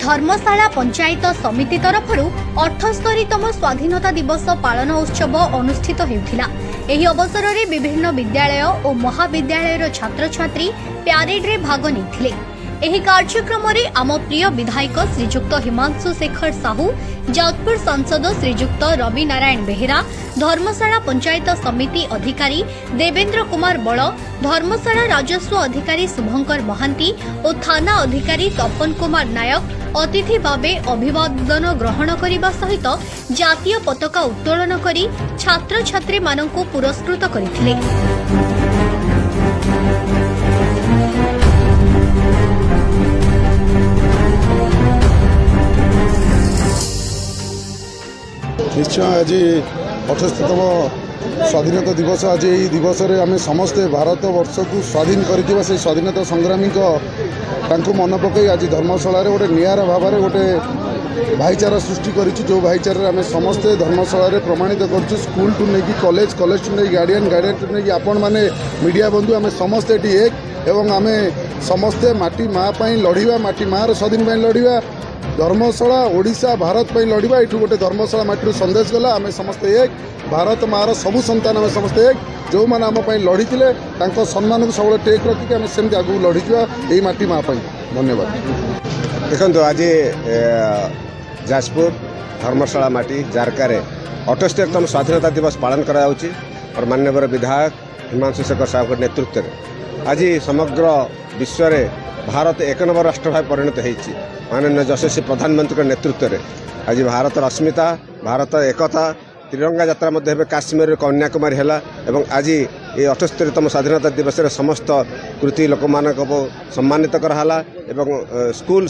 धर्मशाला पंचायत समिति तरफ 78तम स्वाधीनता दिवस पालन उत्सव अनुष्ठित होता। एही अवसर में विभिन्न विद्यालय और महाविद्यालय छात्र छात्री प्यारेड रे भाग नहीं। एही कार्यक्रम रे आम प्रिय विधायक श्रीजुक्त हिमांशु शेखर साहू, जाजपुर सांसद श्रीजुक्त रवि नारायण बेहेरा, धर्मशाला पंचायत समिति अधिकारी देवेंद्र कुमार बल, धर्मशाला राजस्व अधिकारी शुभंकर महांती और थाना अधिकारी तपन कुमार नायक अतिथि भावे अभिवादन ग्रहण करने सहित जातीय पताका उत्तोलन करी छात्र छात्री मानकु पुरस्कृत करथिले। निश्चय आज 78तम स्वाधीनता दिवस। आज यही दिवस रे आम समस्ते भारत वर्ष को स्वाधीन कर स्वाधीनता संग्रामी मन पकई आज धर्मशाला गोटे निरा भाव में गोटे भाईचारा सृष्टि कर जो भाईचारा आम समस्ते धर्मशाला प्रमाणित कर स्कूल टू नहीं कॉलेज कॉलेज टू नहीं गार्डियन टू नहीं आपण मैंने मीडिया बंधु आम समस्ते एक एवं आम समस्ते माटी माँ लड़िया माटी माँ स्वाधीन लड़िया धर्मशाला ओडिशा भारत पर लड़िया। ये गोटे धर्मशाला माटी संदेश गला आम समस्ते एक भारत माँ सबू संतान आम समस्ते एक जो मैंने आम लड़ी सम्मान को सब टेक रखिक आम सेमती आगू लड़ीजा यही माटी माँ। धन्यवाद। देखो आज जाजपुर धर्मशाला माटी जारकारे 78तम स्वाधीनता दिवस पालन करा और माननीय विधायक हिमांशु शेखर साहू नेतृत्व में आज समग्र विश्व में भारत एक नंबर राष्ट्र भाव परिणत होती। माननीय यशस्वी प्रधानमंत्री नेतृत्व में आज भारत अस्मिता भारत एकता तिरंगा यात्रा मध्य काश्मीर कन्याकुमारी है एवं आज ये 78तम स्वाधीनता दिवस रे समस्त कृति लोक मान सम्मानित कराला एवं स्कूल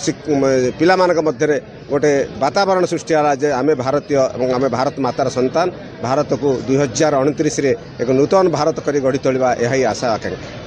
पिला मध्य गोटे वातावरण सृष्टि है जे आमे भारतीय एवं आमे भारत मातार संतान भारत को 2029 रे एक नूतन भारत करी गढ़ी तोलिबा यही आशा आकांक्षा।